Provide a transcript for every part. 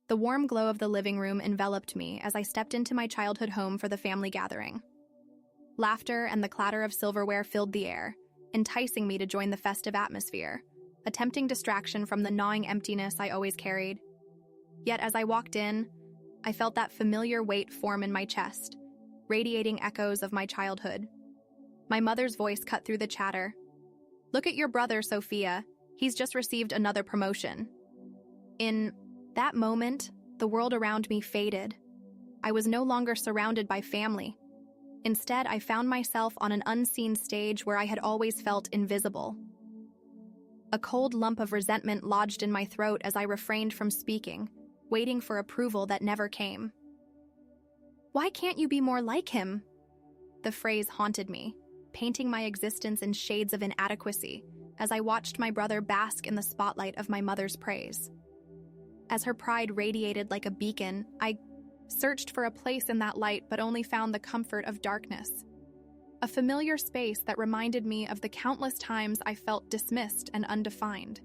The warm glow of the living room enveloped me as I stepped into my childhood home for the family gathering. Laughter and the clatter of silverware filled the air, enticing me to join the festive atmosphere, a tempting distraction from the gnawing emptiness I always carried. Yet as I walked in, I felt that familiar weight form in my chest, radiating echoes of my childhood. My mother's voice cut through the chatter. "Look at your brother, Sophia. He's just received another promotion." In that moment, the world around me faded. I was no longer surrounded by family. Instead, I found myself on an unseen stage where I had always felt invisible. A cold lump of resentment lodged in my throat as I refrained from speaking, waiting for approval that never came. "Why can't you be more like him?" The phrase haunted me, painting my existence in shades of inadequacy as I watched my brother bask in the spotlight of my mother's praise. As her pride radiated like a beacon, I searched for a place in that light but only found the comfort of darkness. A familiar space that reminded me of the countless times I felt dismissed and undefined.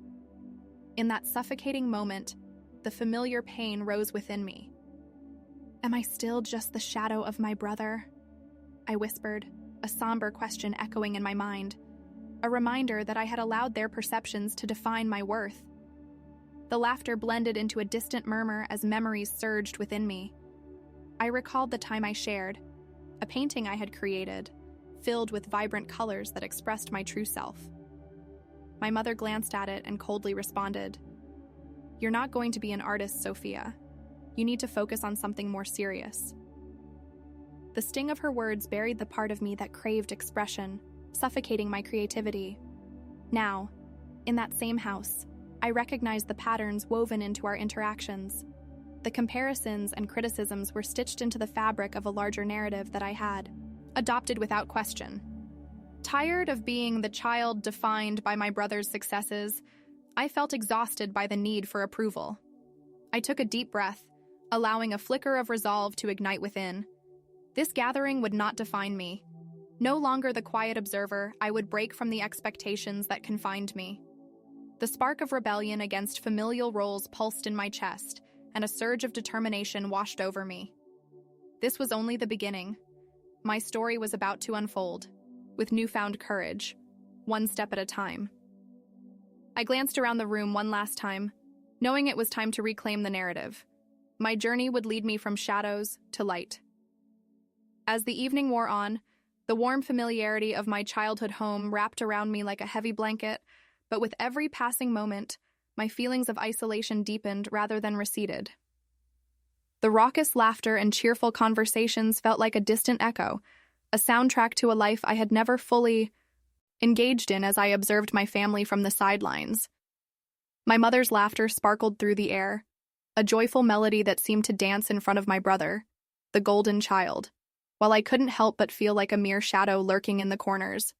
In that suffocating moment, the familiar pain rose within me. "Am I still just the shadow of my brother?" I whispered, a somber question echoing in my mind, a reminder that I had allowed their perceptions to define my worth. The laughter blended into a distant murmur as memories surged within me. I recalled the time I shared, a painting I had created, filled with vibrant colors that expressed my true self. My mother glanced at it and coldly responded, "You're not going to be an artist, Sophia. You need to focus on something more serious." The sting of her words buried the part of me that craved expression, suffocating my creativity. Now, in that same house, I recognized the patterns woven into our interactions. The comparisons and criticisms were stitched into the fabric of a larger narrative that I had adopted without question. Tired of being the child defined by my brother's successes, I felt exhausted by the need for approval. I took a deep breath, allowing a flicker of resolve to ignite within. This gathering would not define me. No longer the quiet observer, I would break from the expectations that confined me. The spark of rebellion against familial roles pulsed in my chest, and a surge of determination washed over me. This was only the beginning. My story was about to unfold, with newfound courage, one step at a time. I glanced around the room one last time, knowing it was time to reclaim the narrative. My journey would lead me from shadows to light. As the evening wore on, the warm familiarity of my childhood home wrapped around me like a heavy blanket, but with every passing moment, my feelings of isolation deepened rather than receded. The raucous laughter and cheerful conversations felt like a distant echo, a soundtrack to a life I had never fully engaged in as I observed my family from the sidelines. My mother's laughter sparkled through the air, a joyful melody that seemed to dance in front of my brother, the golden child, while I couldn't help but feel like a mere shadow lurking in the corners.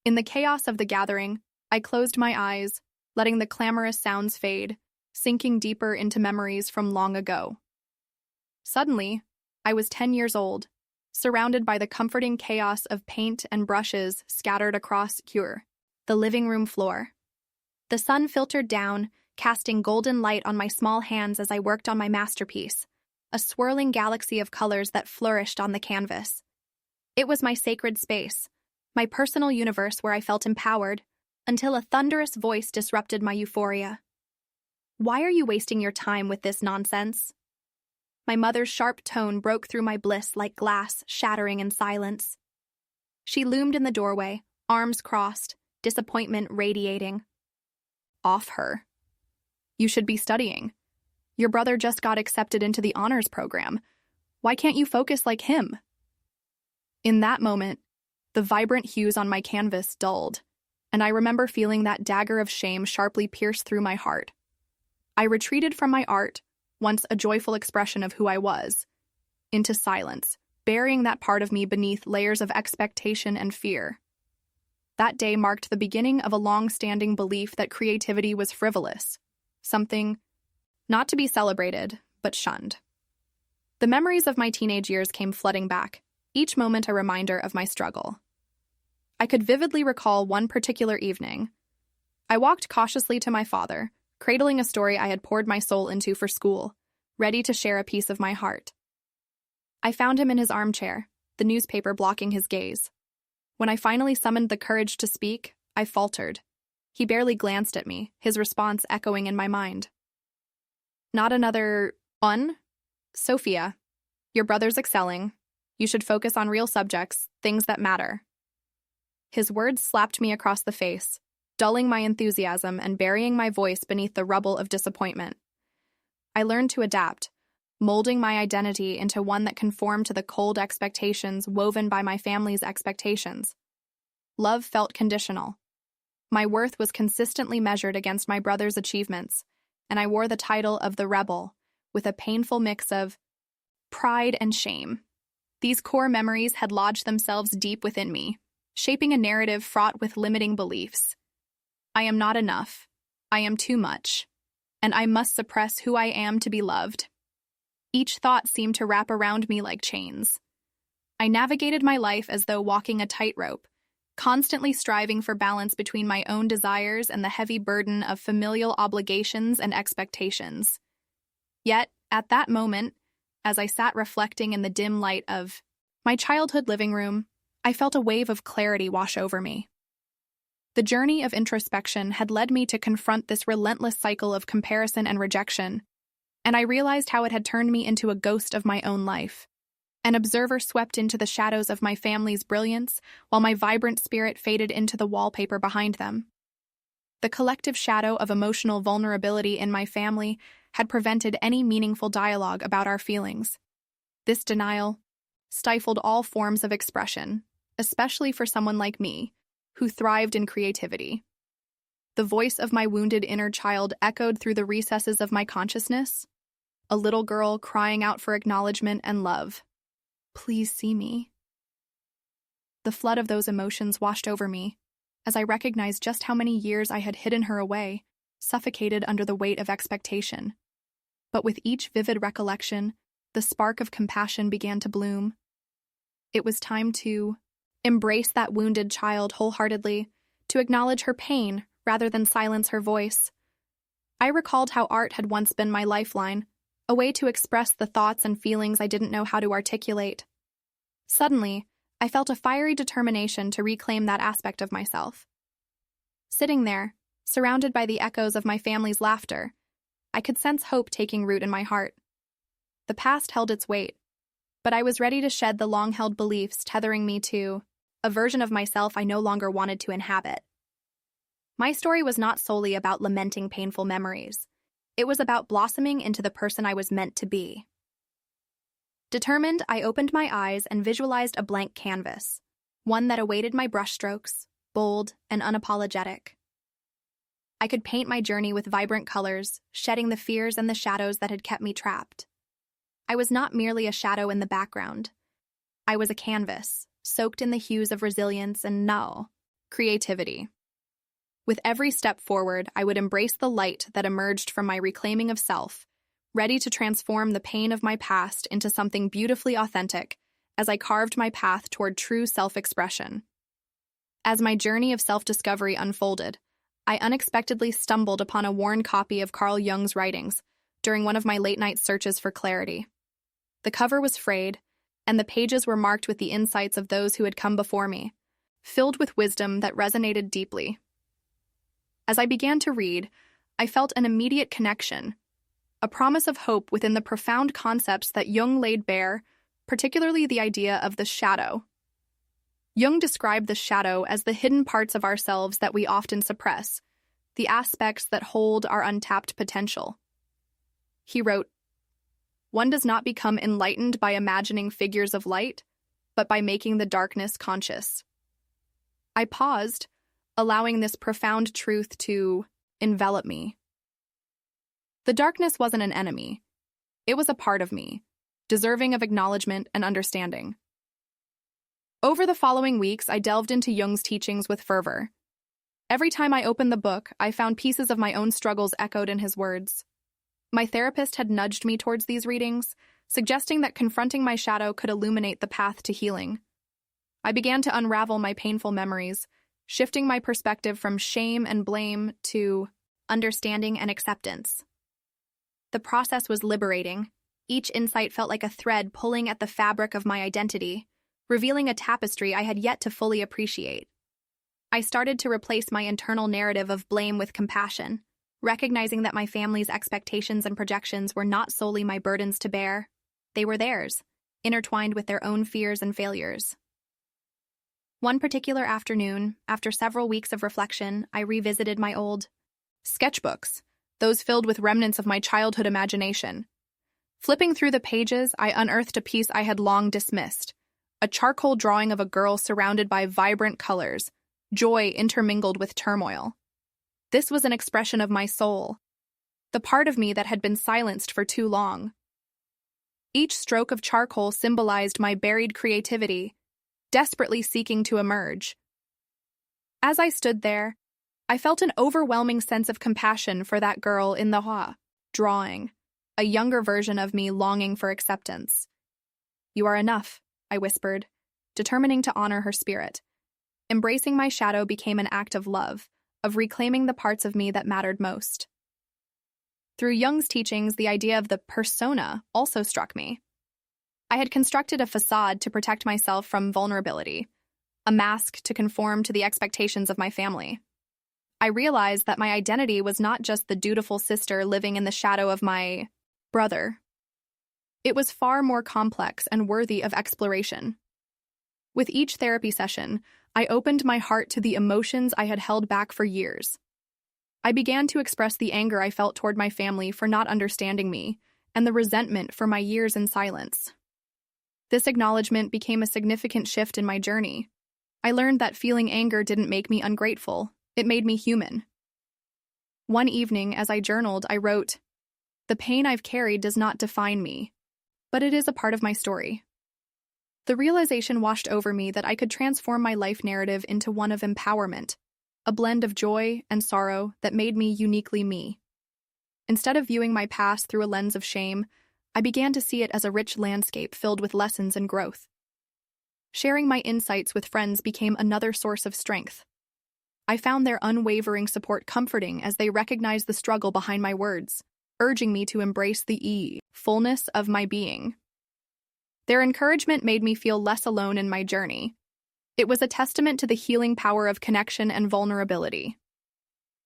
In the chaos of the gathering, I closed my eyes, letting the clamorous sounds fade, sinking deeper into memories from long ago. Suddenly, I was 10 years old, surrounded by the comforting chaos of paint and brushes scattered across the living room floor. The sun filtered down, casting golden light on my small hands as I worked on my masterpiece, a swirling galaxy of colors that flourished on the canvas. It was my sacred space, my personal universe where I felt empowered, until a thunderous voice disrupted my euphoria. "Why are you wasting your time with this nonsense?" My mother's sharp tone broke through my bliss like glass shattering in silence. She loomed in the doorway, arms crossed, disappointment radiating. "Off her. You should be studying. Your brother just got accepted into the honors program. Why can't you focus like him?" In that moment, the vibrant hues on my canvas dulled, and I remember feeling that dagger of shame sharply pierce through my heart. I retreated from my art, once a joyful expression of who I was, into silence, burying that part of me beneath layers of expectation and fear. That day marked the beginning of a long-standing belief that creativity was frivolous, something not to be celebrated, but shunned. The memories of my teenage years came flooding back, each moment a reminder of my struggle. I could vividly recall one particular evening. I walked cautiously to my father, cradling a story I had poured my soul into for school, ready to share a piece of my heart. I found him in his armchair, the newspaper blocking his gaze. When I finally summoned the courage to speak, I faltered. He barely glanced at me, his response echoing in my mind. "Not another one? Sophia, your brother's excelling. You should focus on real subjects, things that matter." His words slapped me across the face, dulling my enthusiasm and burying my voice beneath the rubble of disappointment. I learned to adapt, molding my identity into one that conformed to the cold expectations woven by my family's expectations. Love felt conditional. My worth was consistently measured against my brother's achievements, and I wore the title of the rebel, with a painful mix of pride and shame. These core memories had lodged themselves deep within me, shaping a narrative fraught with limiting beliefs. I am not enough. I am too much. And I must suppress who I am to be loved. Each thought seemed to wrap around me like chains. I navigated my life as though walking a tightrope, constantly striving for balance between my own desires and the heavy burden of familial obligations and expectations. Yet, at that moment, as I sat reflecting in the dim light of my childhood living room, I felt a wave of clarity wash over me. The journey of introspection had led me to confront this relentless cycle of comparison and rejection, and I realized how it had turned me into a ghost of my own life. An observer swept into the shadows of my family's brilliance, while my vibrant spirit faded into the wallpaper behind them. The collective shadow of emotional vulnerability in my family had prevented any meaningful dialogue about our feelings. This denial stifled all forms of expression, especially for someone like me, who thrived in creativity. The voice of my wounded inner child echoed through the recesses of my consciousness, a little girl crying out for acknowledgement and love. "Please see me." The flood of those emotions washed over me, as I recognized just how many years I had hidden her away, suffocated under the weight of expectation. But with each vivid recollection, the spark of compassion began to bloom. It was time to embrace that wounded child wholeheartedly, to acknowledge her pain rather than silence her voice. I recalled how art had once been my lifeline, a way to express the thoughts and feelings I didn't know how to articulate. Suddenly, I felt a fiery determination to reclaim that aspect of myself. Sitting there, surrounded by the echoes of my family's laughter, I could sense hope taking root in my heart. The past held its weight, but I was ready to shed the long-held beliefs tethering me to a version of myself I no longer wanted to inhabit. My story was not solely about lamenting painful memories. It was about blossoming into the person I was meant to be. Determined, I opened my eyes and visualized a blank canvas, one that awaited my brushstrokes, bold and unapologetic. I could paint my journey with vibrant colors, shedding the fears and the shadows that had kept me trapped. I was not merely a shadow in the background. I was a canvas, soaked in the hues of resilience and creativity. With every step forward, I would embrace the light that emerged from my reclaiming of self, ready to transform the pain of my past into something beautifully authentic as I carved my path toward true self-expression. As my journey of self-discovery unfolded, I unexpectedly stumbled upon a worn copy of Carl Jung's writings during one of my late-night searches for clarity. The cover was frayed, and the pages were marked with the insights of those who had come before me, filled with wisdom that resonated deeply. As I began to read, I felt an immediate connection, a promise of hope within the profound concepts that Jung laid bare, particularly the idea of the shadow. Jung described the shadow as the hidden parts of ourselves that we often suppress, the aspects that hold our untapped potential. He wrote, "One does not become enlightened by imagining figures of light, but by making the darkness conscious." I paused, allowing this profound truth to envelop me. The darkness wasn't an enemy. It was a part of me, deserving of acknowledgement and understanding. Over the following weeks, I delved into Jung's teachings with fervor. Every time I opened the book, I found pieces of my own struggles echoed in his words. My therapist had nudged me towards these readings, suggesting that confronting my shadow could illuminate the path to healing. I began to unravel my painful memories, shifting my perspective from shame and blame to understanding, and acceptance. The process was liberating. Each insight felt like a thread pulling at the fabric of my identity, revealing a tapestry I had yet to fully appreciate. I started to replace my internal narrative of blame with compassion, recognizing that my family's expectations and projections were not solely my burdens to bear. They were theirs, intertwined with their own fears and failures. One particular afternoon, after several weeks of reflection, I revisited my old sketchbooks, those filled with remnants of my childhood imagination. Flipping through the pages, I unearthed a piece I had long dismissed, a charcoal drawing of a girl surrounded by vibrant colors, joy intermingled with turmoil. This was an expression of my soul, the part of me that had been silenced for too long. Each stroke of charcoal symbolized my buried creativity, desperately seeking to emerge. As I stood there, I felt an overwhelming sense of compassion for that girl in the drawing, a younger version of me longing for acceptance. "You are enough," I whispered, determining to honor her spirit. Embracing my shadow became an act of love, of reclaiming the parts of me that mattered most. Through Jung's teachings, the idea of the persona also struck me. I had constructed a facade to protect myself from vulnerability, a mask to conform to the expectations of my family. I realized that my identity was not just the dutiful sister living in the shadow of my brother. It was far more complex and worthy of exploration. With each therapy session, I opened my heart to the emotions I had held back for years. I began to express the anger I felt toward my family for not understanding me, and the resentment for my years in silence. This acknowledgement became a significant shift in my journey. I learned that feeling anger didn't make me ungrateful. It made me human. One evening, as I journaled, I wrote, "The pain I've carried does not define me, but it is a part of my story." The realization washed over me that I could transform my life narrative into one of empowerment, a blend of joy and sorrow that made me uniquely me. Instead of viewing my past through a lens of shame, I began to see it as a rich landscape filled with lessons and growth. Sharing my insights with friends became another source of strength. I found their unwavering support comforting as they recognized the struggle behind my words, urging me to embrace the fullness of my being. Their encouragement made me feel less alone in my journey. It was a testament to the healing power of connection and vulnerability.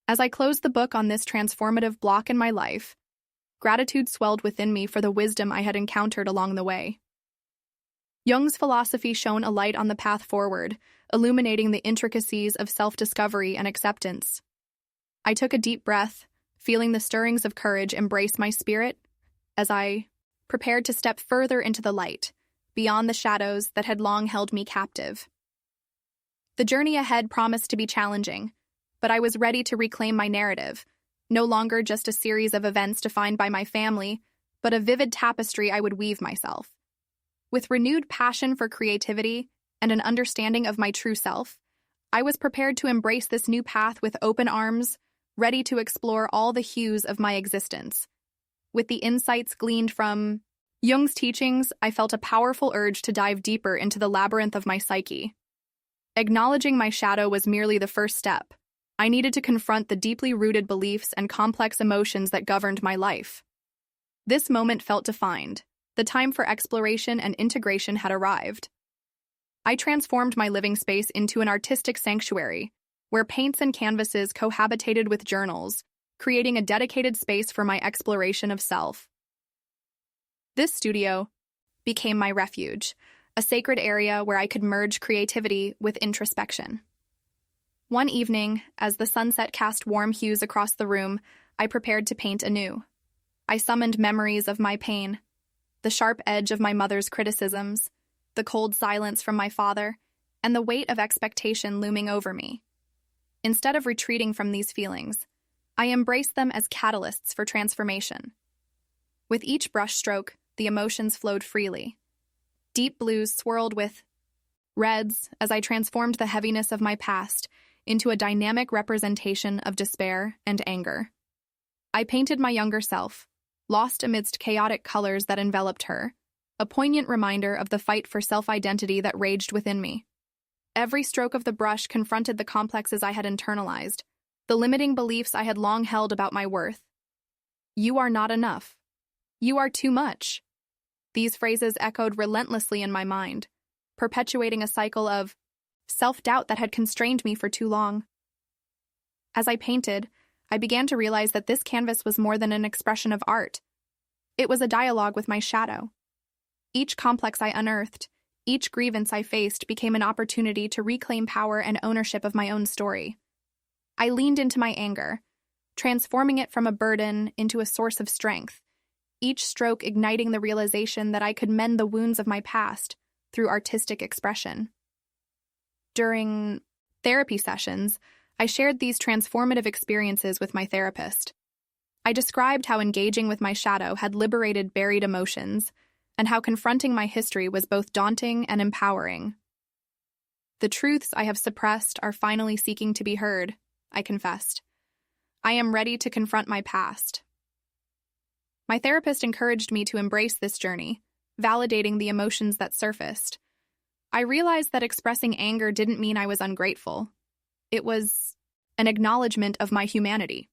As I closed the book on this transformative block in my life, gratitude swelled within me for the wisdom I had encountered along the way. Jung's philosophy shone a light on the path forward, illuminating the intricacies of self-discovery and acceptance. I took a deep breath, feeling the stirrings of courage embrace my spirit as I prepared to step further into the light, beyond the shadows that had long held me captive. The journey ahead promised to be challenging, but I was ready to reclaim my narrative, no longer just a series of events defined by my family, but a vivid tapestry I would weave myself. With renewed passion for creativity and an understanding of my true self, I was prepared to embrace this new path with open arms, ready to explore all the hues of my existence. With the insights gleaned from Jung's teachings, I felt a powerful urge to dive deeper into the labyrinth of my psyche. Acknowledging my shadow was merely the first step. I needed to confront the deeply rooted beliefs and complex emotions that governed my life. This moment felt defined. The time for exploration and integration had arrived. I transformed my living space into an artistic sanctuary, where paints and canvases cohabitated with journals, creating a dedicated space for my exploration of self. This studio became my refuge, a sacred area where I could merge creativity with introspection. One evening, as the sunset cast warm hues across the room, I prepared to paint anew. I summoned memories of my pain, the sharp edge of my mother's criticisms, the cold silence from my father, and the weight of expectation looming over me. Instead of retreating from these feelings, I embraced them as catalysts for transformation. With each brushstroke, the emotions flowed freely. Deep blues swirled with reds as I transformed the heaviness of my past into a dynamic representation of despair and anger. I painted my younger self, lost amidst chaotic colors that enveloped her, a poignant reminder of the fight for self-identity that raged within me. Every stroke of the brush confronted the complexes I had internalized, the limiting beliefs I had long held about my worth. You are not enough. You are too much. These phrases echoed relentlessly in my mind, perpetuating a cycle of self-doubt that had constrained me for too long. As I painted, I began to realize that this canvas was more than an expression of art. It was a dialogue with my shadow. Each complex I unearthed, each grievance I faced became an opportunity to reclaim power and ownership of my own story. I leaned into my anger, transforming it from a burden into a source of strength, each stroke igniting the realization that I could mend the wounds of my past through artistic expression. During therapy sessions, I shared these transformative experiences with my therapist. I described how engaging with my shadow had liberated buried emotions, and how confronting my history was both daunting and empowering. The truths I have suppressed are finally seeking to be heard, I confessed. I am ready to confront my past. My therapist encouraged me to embrace this journey, validating the emotions that surfaced. I realized that expressing anger didn't mean I was ungrateful. It was an acknowledgement of my humanity.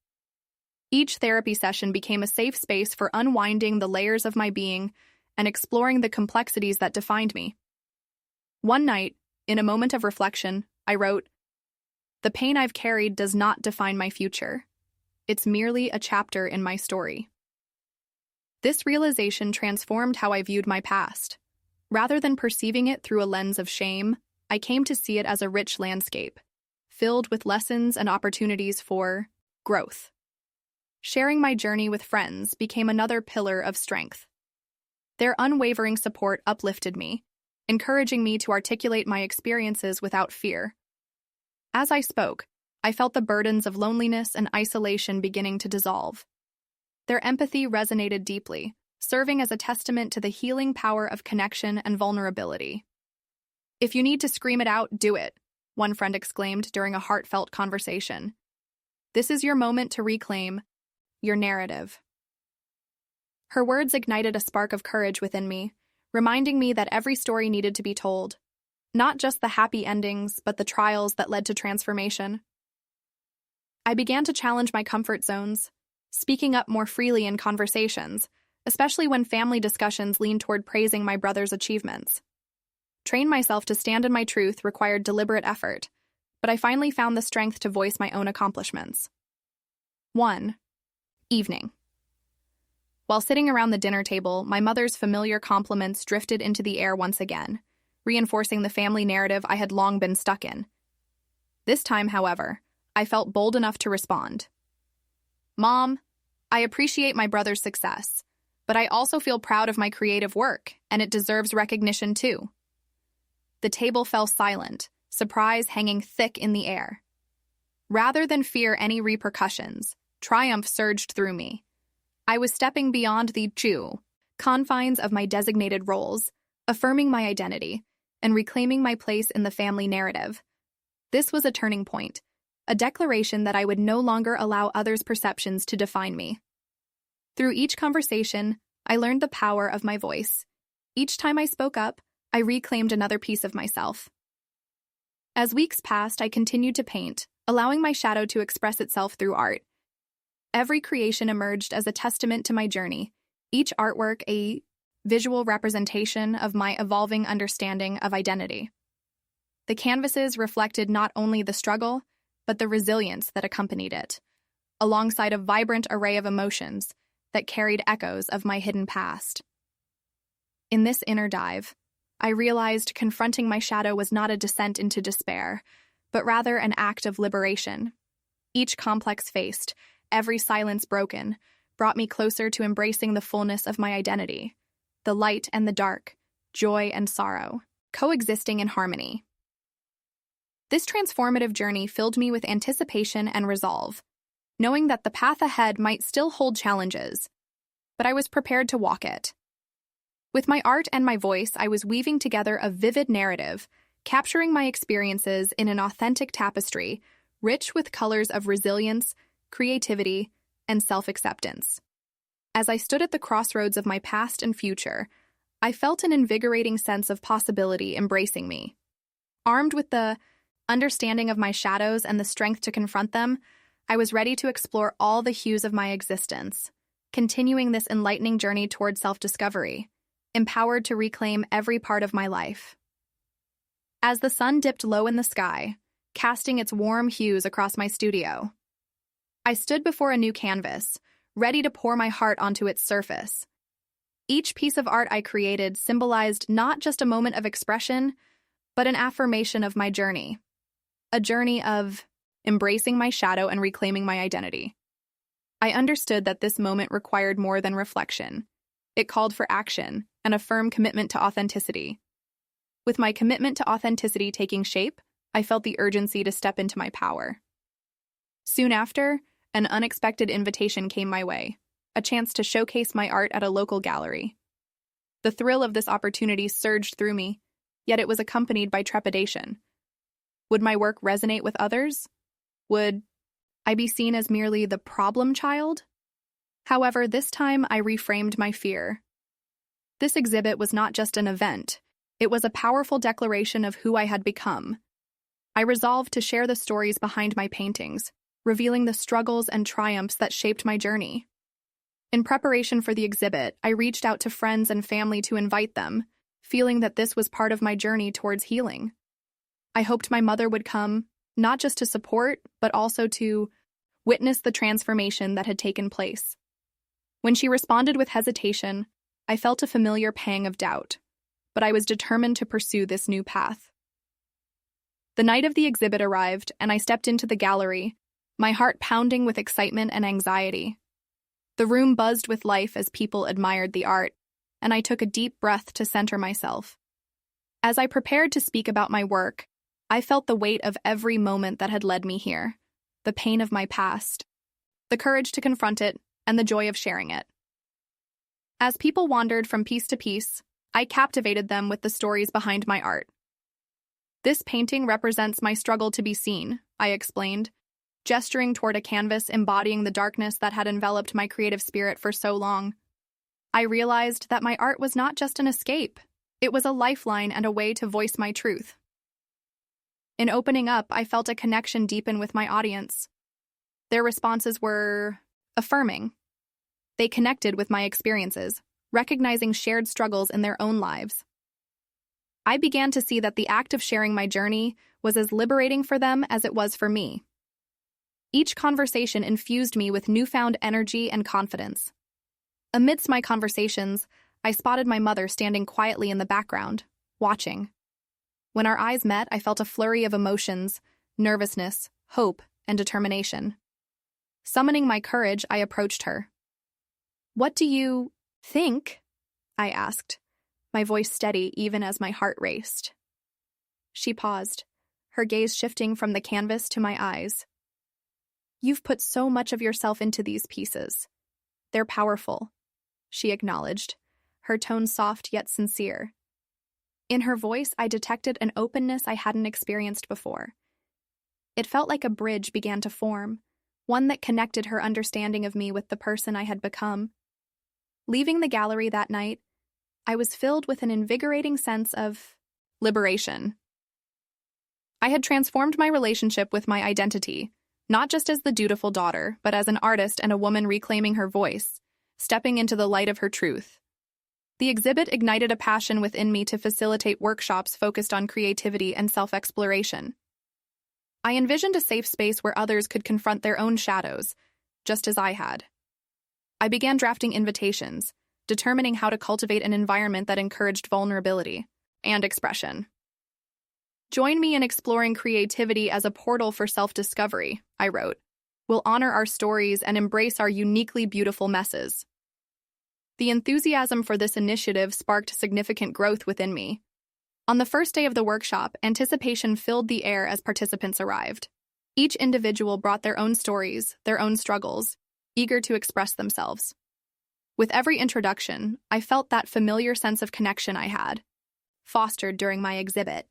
Each therapy session became a safe space for unwinding the layers of my being and exploring the complexities that defined me. One night, in a moment of reflection, I wrote, "The pain I've carried does not define my future. It's merely a chapter in my story." This realization transformed how I viewed my past. Rather than perceiving it through a lens of shame, I came to see it as a rich landscape, filled with lessons and opportunities for growth. Sharing my journey with friends became another pillar of strength. Their unwavering support uplifted me, encouraging me to articulate my experiences without fear. As I spoke, I felt the burdens of loneliness and isolation beginning to dissolve. Their empathy resonated deeply, serving as a testament to the healing power of connection and vulnerability. "If you need to scream it out, do it," one friend exclaimed during a heartfelt conversation. "This is your moment to reclaim your narrative." Her words ignited a spark of courage within me, reminding me that every story needed to be told. Not just the happy endings, but the trials that led to transformation. I began to challenge my comfort zones, speaking up more freely in conversations, especially when family discussions leaned toward praising my brother's achievements. Train myself to stand in my truth required deliberate effort, but I finally found the strength to voice my own accomplishments. 1. Evening. While sitting around the dinner table, my mother's familiar compliments drifted into the air once again, reinforcing the family narrative I had long been stuck in. This time, however, I felt bold enough to respond. "Mom, I appreciate my brother's success, but I also feel proud of my creative work, and it deserves recognition too." The table fell silent, surprise hanging thick in the air. Rather than fear any repercussions, triumph surged through me. I was stepping beyond the confines of my designated roles, affirming my identity, and reclaiming my place in the family narrative. This was a turning point, a declaration that I would no longer allow others' perceptions to define me. Through each conversation, I learned the power of my voice. Each time I spoke up, I reclaimed another piece of myself. As weeks passed, I continued to paint, allowing my shadow to express itself through art. Every creation emerged as a testament to my journey, each artwork a visual representation of my evolving understanding of identity. The canvases reflected not only the struggle, but the resilience that accompanied it, alongside a vibrant array of emotions that carried echoes of my hidden past. In this inner dive, I realized confronting my shadow was not a descent into despair, but rather an act of liberation. Each complex faced, every silence broken, brought me closer to embracing the fullness of my identity, the light and the dark, joy and sorrow, coexisting in harmony. This transformative journey filled me with anticipation and resolve, knowing that the path ahead might still hold challenges, but I was prepared to walk it. With my art and my voice, I was weaving together a vivid narrative, capturing my experiences in an authentic tapestry, rich with colors of resilience, creativity, and self-acceptance. As I stood at the crossroads of my past and future, I felt an invigorating sense of possibility embracing me. Armed with the understanding of my shadows and the strength to confront them, I was ready to explore all the hues of my existence, continuing this enlightening journey toward self-discovery, empowered to reclaim every part of my life. As the sun dipped low in the sky, casting its warm hues across my studio, I stood before a new canvas, ready to pour my heart onto its surface. Each piece of art I created symbolized not just a moment of expression, but an affirmation of my journey. A journey of embracing my shadow and reclaiming my identity. I understood that this moment required more than reflection. It called for action and a firm commitment to authenticity. With my commitment to authenticity taking shape, I felt the urgency to step into my power. Soon after, an unexpected invitation came my way, a chance to showcase my art at a local gallery. The thrill of this opportunity surged through me, yet it was accompanied by trepidation. Would my work resonate with others? Would I be seen as merely the problem child? However, this time I reframed my fear. This exhibit was not just an event, it was a powerful declaration of who I had become. I resolved to share the stories behind my paintings, revealing the struggles and triumphs that shaped my journey. In preparation for the exhibit, I reached out to friends and family to invite them, feeling that this was part of my journey towards healing. I hoped my mother would come, not just to support, but also to witness the transformation that had taken place. When she responded with hesitation, I felt a familiar pang of doubt, but I was determined to pursue this new path. The night of the exhibit arrived, and I stepped into the gallery, my heart pounding with excitement and anxiety. The room buzzed with life as people admired the art, and I took a deep breath to center myself. As I prepared to speak about my work, I felt the weight of every moment that had led me here, the pain of my past, the courage to confront it, and the joy of sharing it. As people wandered from piece to piece, I captivated them with the stories behind my art. This painting represents my struggle to be seen, I explained, gesturing toward a canvas embodying the darkness that had enveloped my creative spirit for so long. I realized that my art was not just an escape, it was a lifeline and a way to voice my truth. In opening up, I felt a connection deepen with my audience. Their responses were affirming. They connected with my experiences, recognizing shared struggles in their own lives. I began to see that the act of sharing my journey was as liberating for them as it was for me. Each conversation infused me with newfound energy and confidence. Amidst my conversations, I spotted my mother standing quietly in the background, watching. When our eyes met, I felt a flurry of emotions, nervousness, hope, and determination. Summoning my courage, I approached her. "What do you think?" I asked, my voice steady even as my heart raced. She paused, her gaze shifting from the canvas to my eyes. "You've put so much of yourself into these pieces. They're powerful," she acknowledged, her tone soft yet sincere. In her voice, I detected an openness I hadn't experienced before. It felt like a bridge began to form, one that connected her understanding of me with the person I had become. Leaving the gallery that night, I was filled with an invigorating sense of liberation. I had transformed my relationship with my identity, not just as the dutiful daughter, but as an artist and a woman reclaiming her voice, stepping into the light of her truth. The exhibit ignited a passion within me to facilitate workshops focused on creativity and self-exploration. I envisioned a safe space where others could confront their own shadows, just as I had. I began drafting invitations, determining how to cultivate an environment that encouraged vulnerability and expression. "Join me in exploring creativity as a portal for self-discovery," I wrote. "We'll honor our stories and embrace our uniquely beautiful messes." The enthusiasm for this initiative sparked significant growth within me. On the first day of the workshop, anticipation filled the air as participants arrived. Each individual brought their own stories, their own struggles, eager to express themselves. With every introduction, I felt that familiar sense of connection I had, fostered during my exhibit.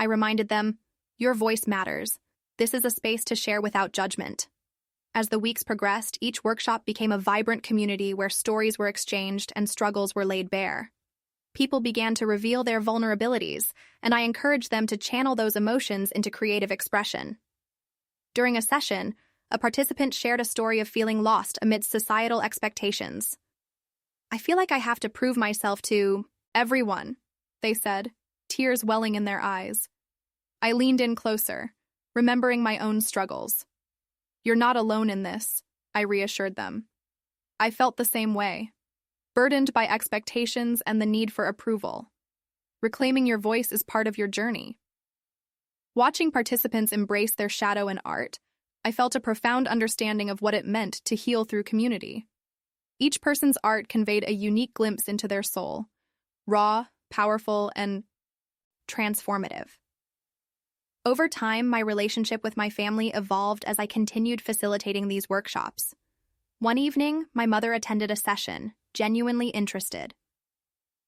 I reminded them, "Your voice matters. This is a space to share without judgment." As the weeks progressed, each workshop became a vibrant community where stories were exchanged and struggles were laid bare. People began to reveal their vulnerabilities, and I encouraged them to channel those emotions into creative expression. During a session, a participant shared a story of feeling lost amidst societal expectations. "I feel like I have to prove myself to everyone," they said, tears welling in their eyes. I leaned in closer, remembering my own struggles. "You're not alone in this," I reassured them. I felt the same way, burdened by expectations and the need for approval. Reclaiming your voice is part of your journey. Watching participants embrace their shadow in art, I felt a profound understanding of what it meant to heal through community. Each person's art conveyed a unique glimpse into their soul, raw, powerful, and transformative. Over time, my relationship with my family evolved as I continued facilitating these workshops. One evening, my mother attended a session, genuinely interested.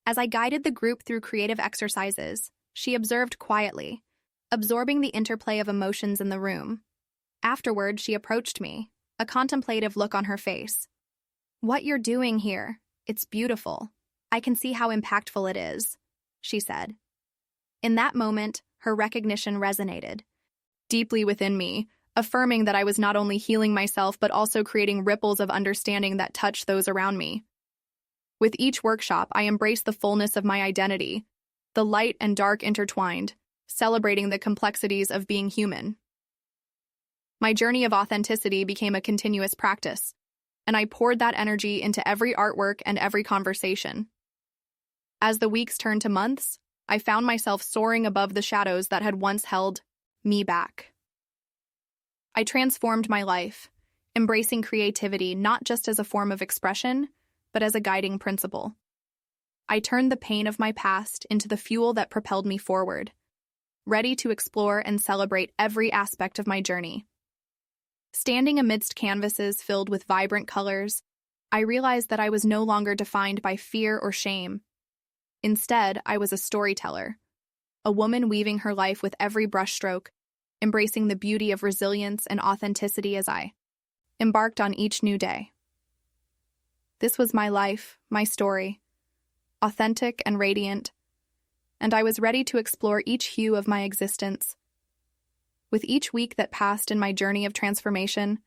As I guided the group through creative exercises, she observed quietly, absorbing the interplay of emotions in the room. Afterward, she approached me, a contemplative look on her face. "What you're doing here, it's beautiful. I can see how impactful it is," she said. In that moment, her recognition resonated deeply within me, affirming that I was not only healing myself but also creating ripples of understanding that touched those around me. With each workshop, I embraced the fullness of my identity, the light and dark intertwined, celebrating the complexities of being human. My journey of authenticity became a continuous practice, and I poured that energy into every artwork and every conversation. As the weeks turned to months, I found myself soaring above the shadows that had once held me back. I transformed my life, embracing creativity not just as a form of expression, but as a guiding principle. I turned the pain of my past into the fuel that propelled me forward, ready to explore and celebrate every aspect of my journey. Standing amidst canvases filled with vibrant colors, I realized that I was no longer defined by fear or shame. Instead, I was a storyteller, a woman weaving her life with every brushstroke, embracing the beauty of resilience and authenticity as I embarked on each new day. This was my life, my story, authentic and radiant, and I was ready to explore each hue of my existence. With each week that passed in my journey of transformation,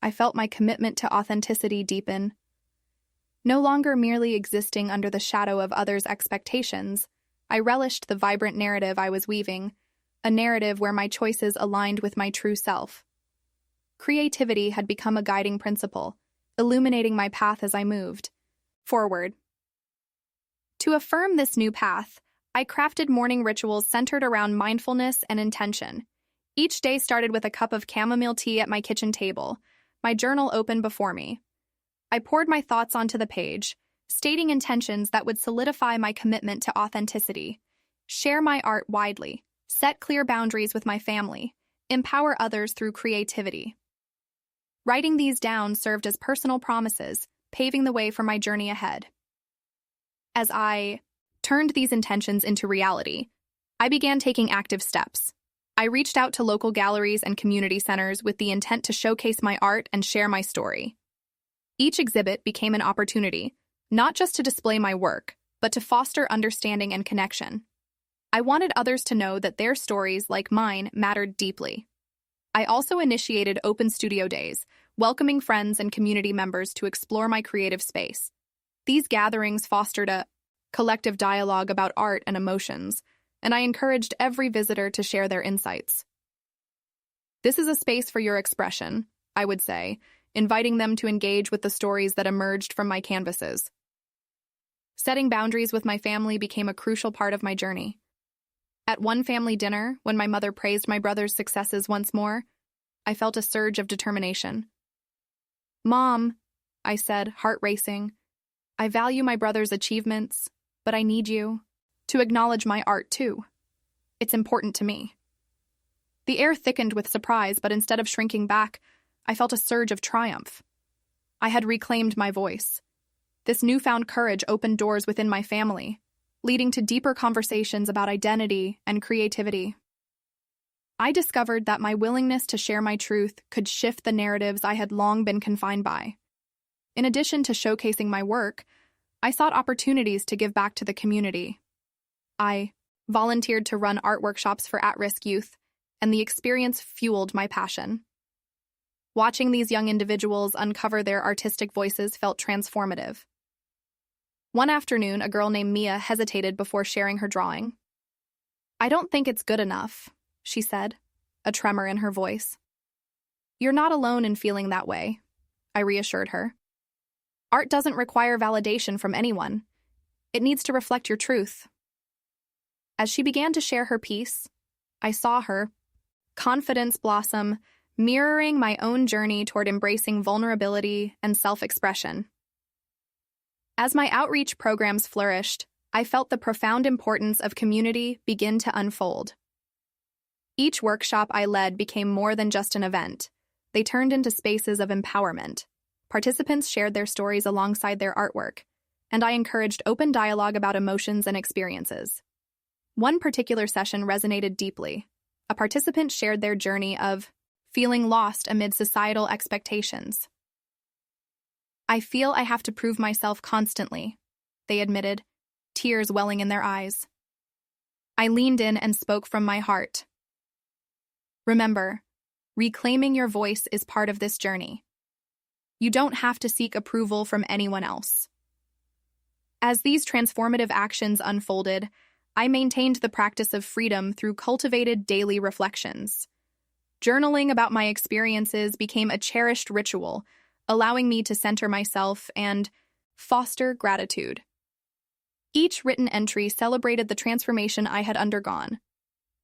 I felt my commitment to authenticity deepen. No longer merely existing under the shadow of others' expectations, I relished the vibrant narrative I was weaving, a narrative where my choices aligned with my true self. Creativity had become a guiding principle, illuminating my path as I moved forward. To affirm this new path, I crafted morning rituals centered around mindfulness and intention. Each day started with a cup of chamomile tea at my kitchen table, my journal open before me. I poured my thoughts onto the page, stating intentions that would solidify my commitment to authenticity, share my art widely, set clear boundaries with my family, empower others through creativity. Writing these down served as personal promises, paving the way for my journey ahead. As I turned these intentions into reality, I began taking active steps. I reached out to local galleries and community centers with the intent to showcase my art and share my story. Each exhibit became an opportunity, not just to display my work, but to foster understanding and connection. I wanted others to know that their stories, like mine, mattered deeply. I also initiated open studio days, welcoming friends and community members to explore my creative space. These gatherings fostered a collective dialogue about art and emotions, and I encouraged every visitor to share their insights. "This is a space for your expression," I would say, inviting them to engage with the stories that emerged from my canvases. Setting boundaries with my family became a crucial part of my journey. At one family dinner, when my mother praised my brother's successes once more, I felt a surge of determination. "Mom," I said, heart racing, "I value my brother's achievements, but I need you to acknowledge my art too. It's important to me." The air thickened with surprise, but instead of shrinking back, I felt a surge of triumph. I had reclaimed my voice. This newfound courage opened doors within my family, leading to deeper conversations about identity and creativity. I discovered that my willingness to share my truth could shift the narratives I had long been confined by. In addition to showcasing my work, I sought opportunities to give back to the community. I volunteered to run art workshops for at-risk youth, and the experience fueled my passion. Watching these young individuals uncover their artistic voices felt transformative. One afternoon, a girl named Mia hesitated before sharing her drawing. "I don't think it's good enough," she said, a tremor in her voice. "You're not alone in feeling that way," I reassured her. "Art doesn't require validation from anyone. It needs to reflect your truth." As she began to share her piece, I saw her confidence blossom, mirroring my own journey toward embracing vulnerability and self-expression. As my outreach programs flourished, I felt the profound importance of community begin to unfold. Each workshop I led became more than just an event. They turned into spaces of empowerment. Participants shared their stories alongside their artwork, and I encouraged open dialogue about emotions and experiences. One particular session resonated deeply. A participant shared their journey of feeling lost amid societal expectations. "I feel I have to prove myself constantly," they admitted, tears welling in their eyes. I leaned in and spoke from my heart. "Remember, reclaiming your voice is part of this journey. You don't have to seek approval from anyone else." As these transformative actions unfolded, I maintained the practice of freedom through cultivated daily reflections. Journaling about my experiences became a cherished ritual, allowing me to center myself and foster gratitude. Each written entry celebrated the transformation I had undergone.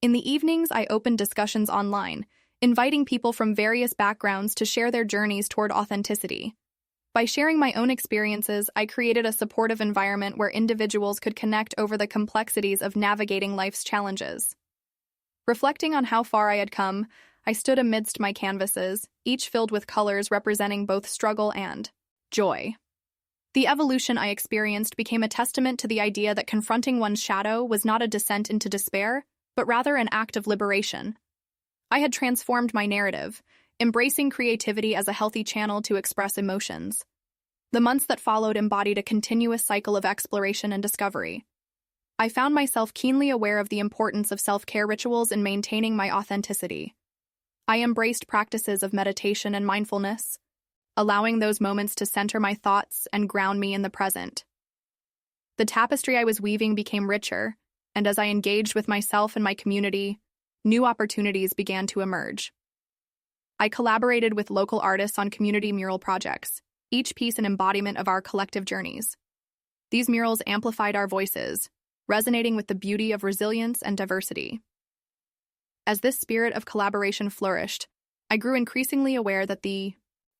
In the evenings, I opened discussions online, inviting people from various backgrounds to share their journeys toward authenticity. By sharing my own experiences, I created a supportive environment where individuals could connect over the complexities of navigating life's challenges. Reflecting on how far I had come, I stood amidst my canvases, each filled with colors representing both struggle and joy. The evolution I experienced became a testament to the idea that confronting one's shadow was not a descent into despair, but rather an act of liberation. I had transformed my narrative, embracing creativity as a healthy channel to express emotions. The months that followed embodied a continuous cycle of exploration and discovery. I found myself keenly aware of the importance of self-care rituals in maintaining my authenticity. I embraced practices of meditation and mindfulness, allowing those moments to center my thoughts and ground me in the present. The tapestry I was weaving became richer, and as I engaged with myself and my community, new opportunities began to emerge. I collaborated with local artists on community mural projects, each piece an embodiment of our collective journeys. These murals amplified our voices, resonating with the beauty of resilience and diversity. As this spirit of collaboration flourished, I grew increasingly aware that the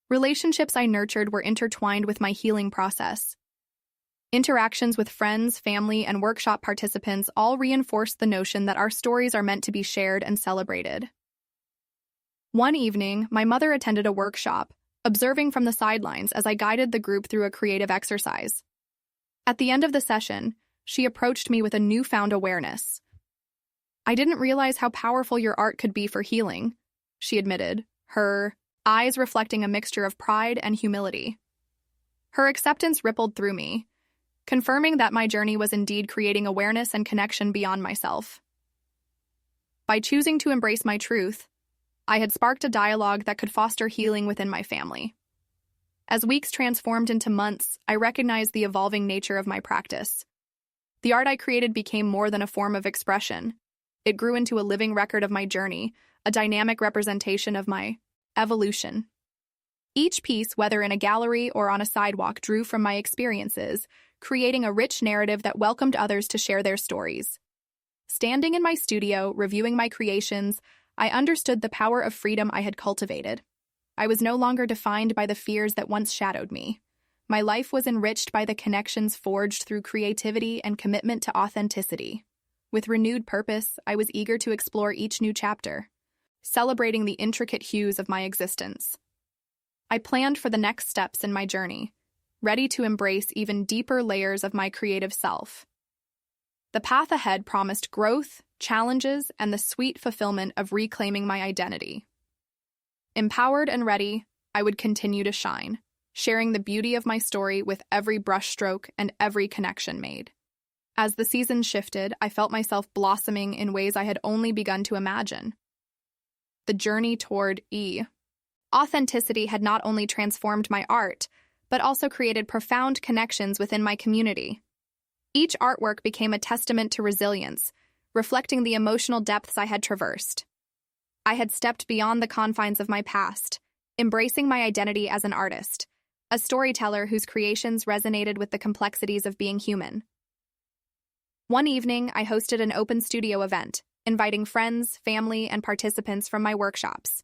relationships I nurtured were intertwined with my healing process. Interactions with friends, family, and workshop participants all reinforced the notion that our stories are meant to be shared and celebrated. One evening, my mother attended a workshop, observing from the sidelines as I guided the group through a creative exercise. At the end of the session, she approached me with a newfound awareness. "I didn't realize how powerful your art could be for healing," she admitted, her eyes reflecting a mixture of pride and humility. Her acceptance rippled through me, confirming that my journey was indeed creating awareness and connection beyond myself. By choosing to embrace my truth, I had sparked a dialogue that could foster healing within my family. As weeks transformed into months, I recognized the evolving nature of my practice. The art I created became more than a form of expression. It grew into a living record of my journey, a dynamic representation of my evolution. Each piece, whether in a gallery or on a sidewalk, drew from my experiences, creating a rich narrative that welcomed others to share their stories. Standing in my studio, reviewing my creations, I understood the power of freedom I had cultivated. I was no longer defined by the fears that once shadowed me. My life was enriched by the connections forged through creativity and commitment to authenticity. With renewed purpose, I was eager to explore each new chapter, celebrating the intricate hues of my existence. I planned for the next steps in my journey, ready to embrace even deeper layers of my creative self. The path ahead promised growth, challenges, and the sweet fulfillment of reclaiming my identity. Empowered and ready, I would continue to shine, sharing the beauty of my story with every brushstroke and every connection made. As the seasons shifted, I felt myself blossoming in ways I had only begun to imagine. The journey toward Authenticity had not only transformed my art, but also created profound connections within my community. Each artwork became a testament to resilience, reflecting the emotional depths I had traversed. I had stepped beyond the confines of my past, embracing my identity as an artist, a storyteller whose creations resonated with the complexities of being human. One evening, I hosted an open studio event, inviting friends, family, and participants from my workshops.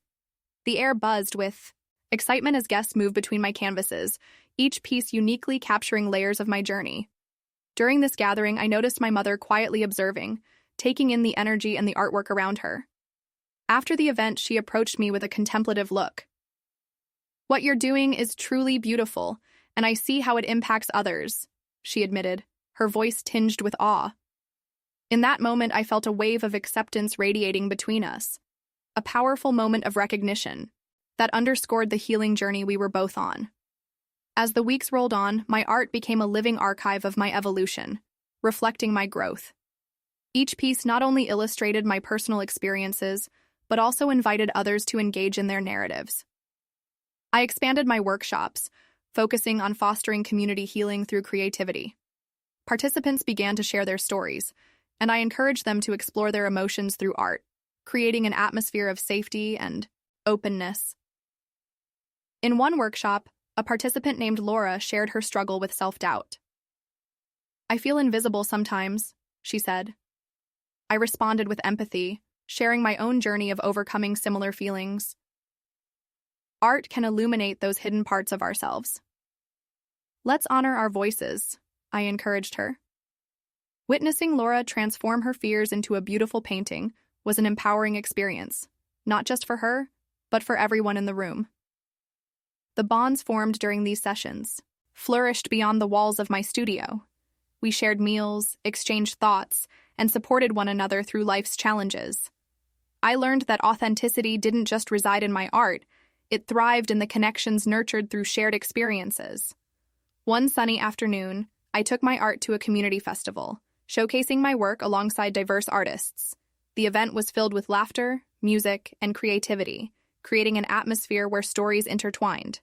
The air buzzed with excitement as guests moved between my canvases, each piece uniquely capturing layers of my journey. During this gathering, I noticed my mother quietly observing, taking in the energy and the artwork around her. After the event, she approached me with a contemplative look. "What you're doing is truly beautiful, and I see how it impacts others," she admitted, her voice tinged with awe. In that moment, I felt a wave of acceptance radiating between us, a powerful moment of recognition that underscored the healing journey we were both on. As the weeks rolled on, my art became a living archive of my evolution, reflecting my growth. Each piece not only illustrated my personal experiences, but also invited others to engage in their narratives. I expanded my workshops, focusing on fostering community healing through creativity. Participants began to share their stories, and I encouraged them to explore their emotions through art, creating an atmosphere of safety and openness. In one workshop, a participant named Laura shared her struggle with self-doubt. "I feel invisible sometimes," she said. I responded with empathy, sharing my own journey of overcoming similar feelings. Art can illuminate those hidden parts of ourselves. "Let's honor our voices," I encouraged her. Witnessing Laura transform her fears into a beautiful painting was an empowering experience, not just for her, but for everyone in the room. The bonds formed during these sessions flourished beyond the walls of my studio. We shared meals, exchanged thoughts, and supported one another through life's challenges. I learned that authenticity didn't just reside in my art, it thrived in the connections nurtured through shared experiences. One sunny afternoon, I took my art to a community festival, showcasing my work alongside diverse artists. The event was filled with laughter, music, and creativity, creating an atmosphere where stories intertwined.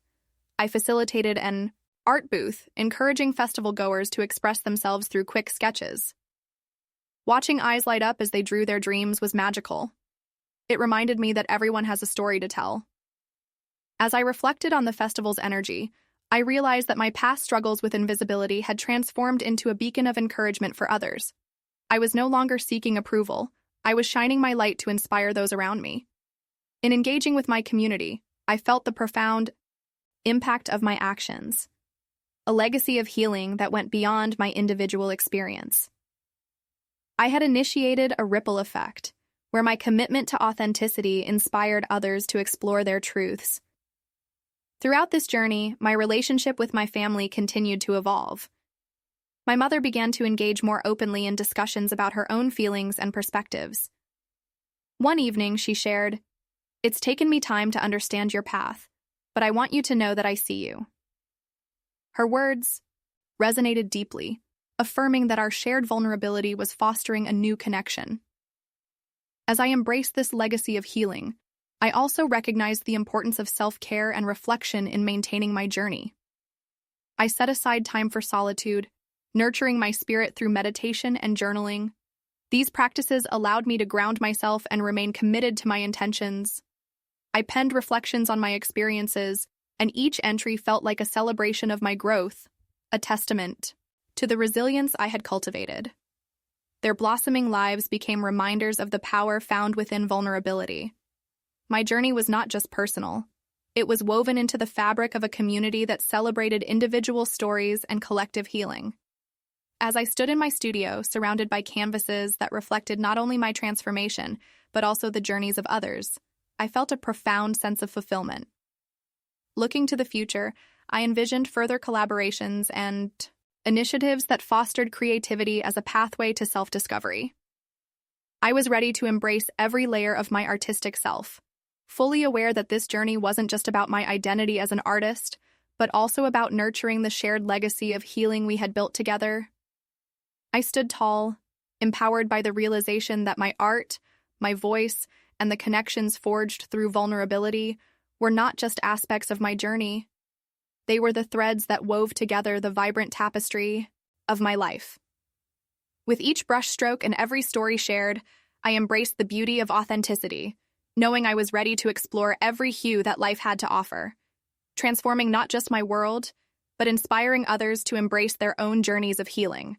I facilitated an art booth, encouraging festival goers to express themselves through quick sketches. Watching eyes light up as they drew their dreams was magical. It reminded me that everyone has a story to tell. As I reflected on the festival's energy, I realized that my past struggles with invisibility had transformed into a beacon of encouragement for others. I was no longer seeking approval, I was shining my light to inspire those around me. In engaging with my community, I felt the profound impact of my actions, a legacy of healing that went beyond my individual experience. I had initiated a ripple effect, where my commitment to authenticity inspired others to explore their truths. Throughout this journey, my relationship with my family continued to evolve. My mother began to engage more openly in discussions about her own feelings and perspectives. One evening, she shared, "It's taken me time to understand your path, but I want you to know that I see you." Her words resonated deeply, affirming that our shared vulnerability was fostering a new connection. As I embraced this legacy of healing, I also recognized the importance of self-care and reflection in maintaining my journey. I set aside time for solitude, nurturing my spirit through meditation and journaling. These practices allowed me to ground myself and remain committed to my intentions. I penned reflections on my experiences, and each entry felt like a celebration of my growth, a testament to the resilience I had cultivated. Their blossoming lives became reminders of the power found within vulnerability. My journey was not just personal. It was woven into the fabric of a community that celebrated individual stories and collective healing. As I stood in my studio, surrounded by canvases that reflected not only my transformation, but also the journeys of others, I felt a profound sense of fulfillment. Looking to the future, I envisioned further collaborations and initiatives that fostered creativity as a pathway to self-discovery. I was ready to embrace every layer of my artistic self, fully aware that this journey wasn't just about my identity as an artist, but also about nurturing the shared legacy of healing we had built together. I stood tall, empowered by the realization that my art, my voice, and the connections forged through vulnerability were not just aspects of my journey. They were the threads that wove together the vibrant tapestry of my life. With each brushstroke and every story shared, I embraced the beauty of authenticity, knowing I was ready to explore every hue that life had to offer, transforming not just my world, but inspiring others to embrace their own journeys of healing.